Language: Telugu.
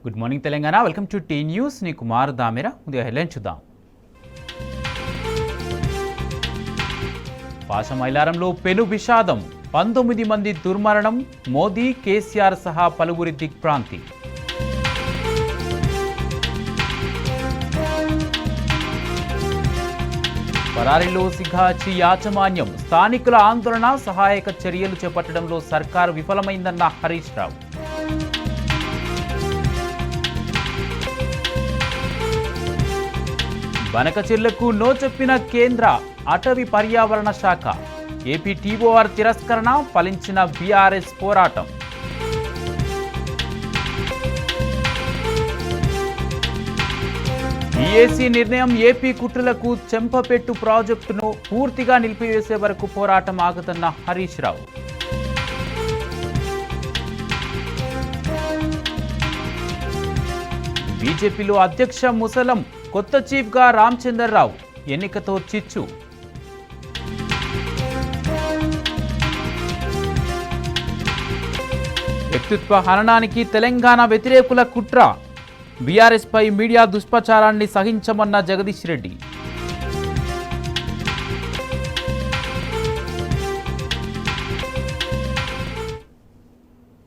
Good morning Telangana. Welcome to T news. నీ కుమార్ దామెరా. ముందుగా హెడ్లైన్ చూద్దాం. పాశమైలారంలో పెను విషాదం, 19 మంది దుర్మరణం. మోదీ, కేసీఆర్ సహా పలువురి దిగ్భ్రాంతి. పరారీలో సిఘాచి యాజమాన్యం, స్థానికుల ఆందోళన, సహాయక చర్యలు చేపట్టడంలో సర్కారు విఫలమైందన్న హరీష్ రావు. బనకచెర్లకు నో చెప్పిన కేంద్ర అటవీ పర్యావరణ శాఖ. ఏపీ టీఓఆర్ తిరస్కరణ, ఫలించిన బీఆర్ఎస్ పోరాటం. ఈఏసీ నిర్ణయం, ఏపీ కుట్రలకు చెంపపెట్టు ప్రాజెక్టును పూర్తిగా నిలిపివేసే వరకు పోరాటం ఆగదన్న హరీష్ రావు. బీజేపీలో అధ్యక్ష ముసలం, కొత్త చీఫ్గా రామచంద్రరావు. ఎన్నికతో చిచ్చు. వ్యక్తిత్వ హననానికి తెలంగాణ వ్యతిరేకుల కుట్ర. బీఆర్ఎస్పై మీడియా దుష్ప్రచారాన్ని సహించమన్న జగదీష్ రెడ్డి.